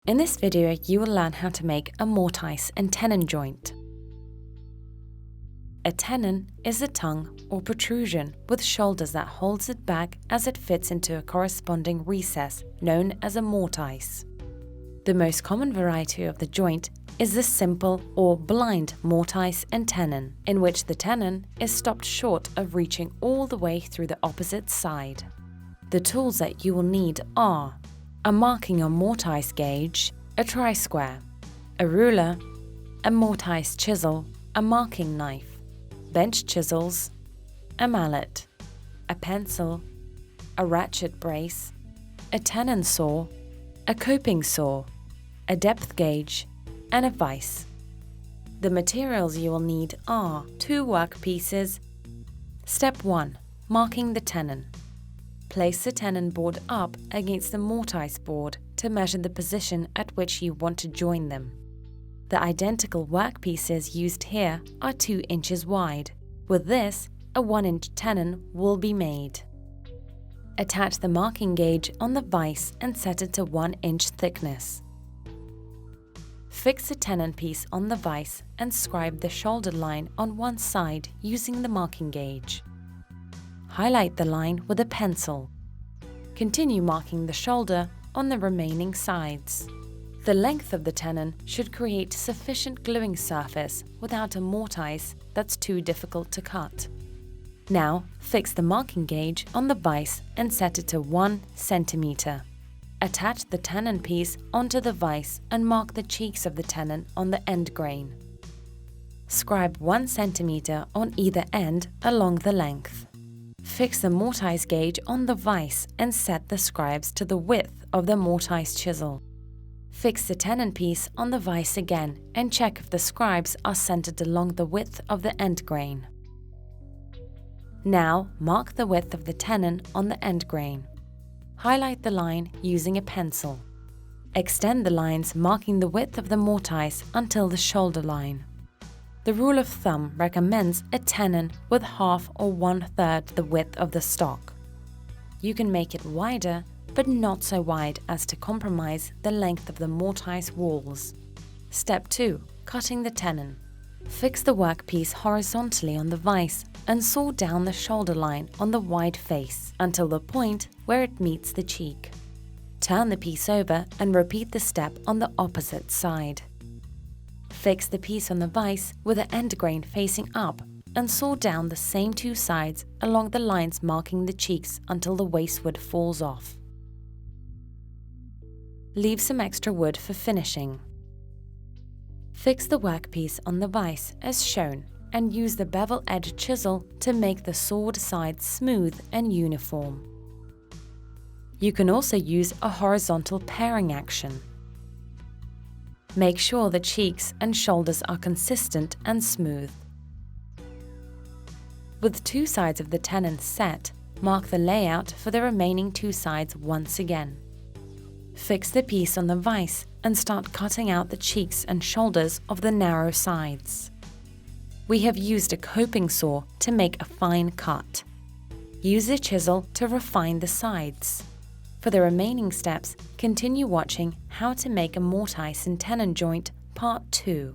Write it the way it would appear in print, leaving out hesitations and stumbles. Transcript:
In this video, you will learn how to make a mortise and tenon joint. A tenon is a tongue or protrusion with shoulders that holds it back as it fits into a corresponding recess known as a mortise. The most common variety of the joint is the simple or blind mortise and tenon, in which the tenon is stopped short of reaching all the way through the opposite side. The tools that you will need are a marking or mortise gauge, a tri-square, a ruler, a mortise chisel, a marking knife, bench chisels, a mallet, a pencil, a ratchet brace, a tenon saw, a coping saw, a depth gauge, and a vise. The materials you will need are 2 work pieces. Step 1. Marking the tenon. Place the tenon board up against the mortise board to measure the position at which you want to join them. The identical work pieces used here are 2 inches wide. With this, a 1-inch tenon will be made. Attach the marking gauge on the vise and set it to 1 inch thickness. Fix the tenon piece on the vise and scribe the shoulder line on one side using the marking gauge. Highlight the line with a pencil. Continue marking the shoulder on the remaining sides. The length of the tenon should create sufficient gluing surface without a mortise that's too difficult to cut. Now, fix the marking gauge on the vise and set it to 1 centimeter. Attach the tenon piece onto the vise and mark the cheeks of the tenon on the end grain. Scribe 1 centimeter on either end along the length. Fix the mortise gauge on the vise and set the scribes to the width of the mortise chisel. Fix the tenon piece on the vise again and check if the scribes are centered along the width of the end grain. Now, mark the width of the tenon on the end grain. Highlight the line using a pencil. Extend the lines marking the width of the mortise until the shoulder line. The rule of thumb recommends a tenon with half or 1/3 the width of the stock. You can make it wider, but not so wide as to compromise the length of the mortise walls. Step 2. Cutting the tenon. Fix the workpiece horizontally on the vise and saw down the shoulder line on the wide face until the point where it meets the cheek. Turn the piece over and repeat the step on the opposite side. Fix the piece on the vise with the end grain facing up and saw down the same 2 sides along the lines marking the cheeks until the waste wood falls off. Leave some extra wood for finishing. Fix the workpiece on the vise as shown and use the bevel edge chisel to make the sawed sides smooth and uniform. You can also use a horizontal paring action. Make sure the cheeks and shoulders are consistent and smooth. With 2 sides of the tenon set, mark the layout for the remaining 2 sides once again. Fix the piece on the vise and start cutting out the cheeks and shoulders of the narrow sides. We have used a coping saw to make a fine cut. Use a chisel to refine the sides. For the remaining steps, continue watching how to make a mortise and tenon joint part 2.